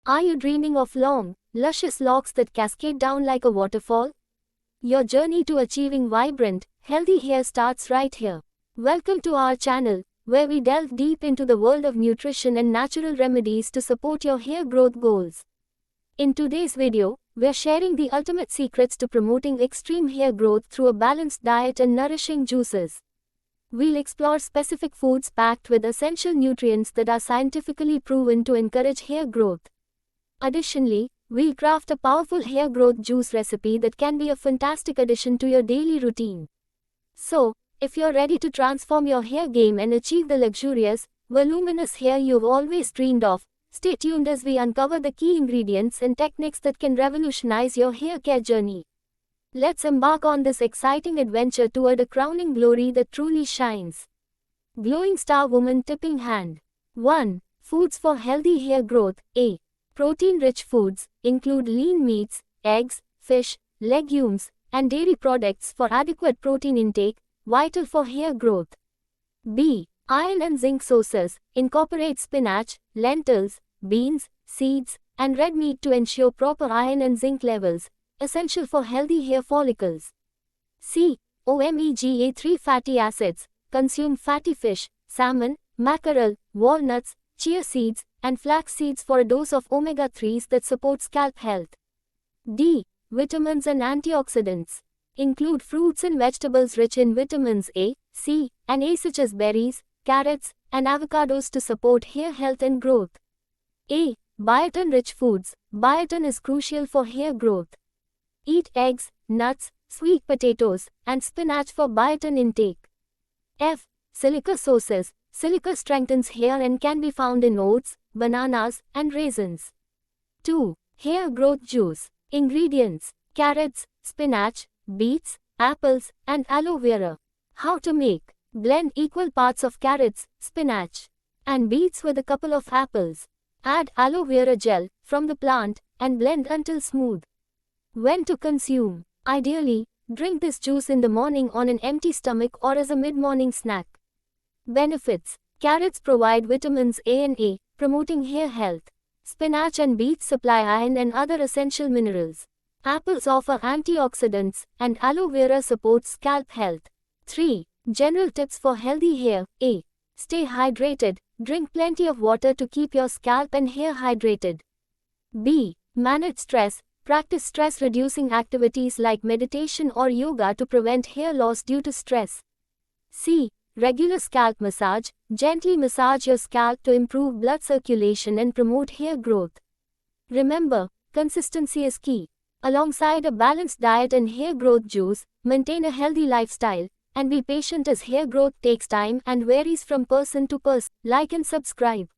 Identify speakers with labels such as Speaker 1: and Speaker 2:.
Speaker 1: Are you dreaming of long, luscious locks that cascade down like a waterfall? Your journey to achieving vibrant, healthy hair starts right here. Welcome to our channel, where we delve deep into the world of nutrition and natural remedies to support your hair growth goals. In today's video, we're sharing the ultimate secrets to promoting extreme hair growth through a balanced diet and nourishing juices. We'll explore specific foods packed with essential nutrients that are scientifically proven to encourage hair growth. Additionally, we'll craft a powerful hair growth juice recipe that can be a fantastic addition to your daily routine. So, if you're ready to transform your hair game and achieve the luxurious, voluminous hair you've always dreamed of, stay tuned as we uncover the key ingredients and techniques that can revolutionize your hair care journey. Let's embark on this exciting adventure toward a crowning glory that truly shines. Glowing Star Woman Tipping Hand. 1. Foods for healthy hair growth. A. Protein-rich foods include lean meats, eggs, fish, legumes, and dairy products for adequate protein intake, vital for hair growth. B. Iron and zinc sources incorporate spinach, lentils, beans, seeds, and red meat to ensure proper iron and zinc levels, essential for healthy hair follicles. C. Omega-3 fatty acids consume fatty fish, salmon, mackerel, walnuts, chia seeds, and flax seeds for a dose of omega-3s that support scalp health. D. Vitamins and antioxidants include fruits and vegetables rich in vitamins A, C, and A such as berries, carrots, and avocados to support hair health and growth. A. Biotin-rich foods. Biotin is crucial for hair growth. Eat eggs, nuts, sweet potatoes, and spinach for biotin intake. F. Silica sources. Silica strengthens hair and can be found in oats, bananas, and raisins. 2. Hair growth juice. Ingredients: carrots, spinach, beets, apples, and aloe vera. How to make: blend equal parts of carrots, spinach, and beets with a couple of apples. Add aloe vera gel from the plant and blend until smooth. When to consume: ideally, drink this juice in the morning on an empty stomach or as a mid-morning snack. Benefits: carrots provide vitamins A and A, promoting hair health. Spinach and beets supply iron and other essential minerals. Apples offer antioxidants, and aloe vera supports scalp health. 3. General tips for healthy hair. A. Stay hydrated. Drink plenty of water to keep your scalp and hair hydrated. B. Manage stress. Practice stress-reducing activities like meditation or yoga to prevent hair loss due to stress. C. Regular scalp massage. Gently massage your scalp to improve blood circulation and promote hair growth. Remember, consistency is key. Alongside a balanced diet and hair growth juice, maintain a healthy lifestyle, and be patient as hair growth takes time and varies from person to person. Like and subscribe.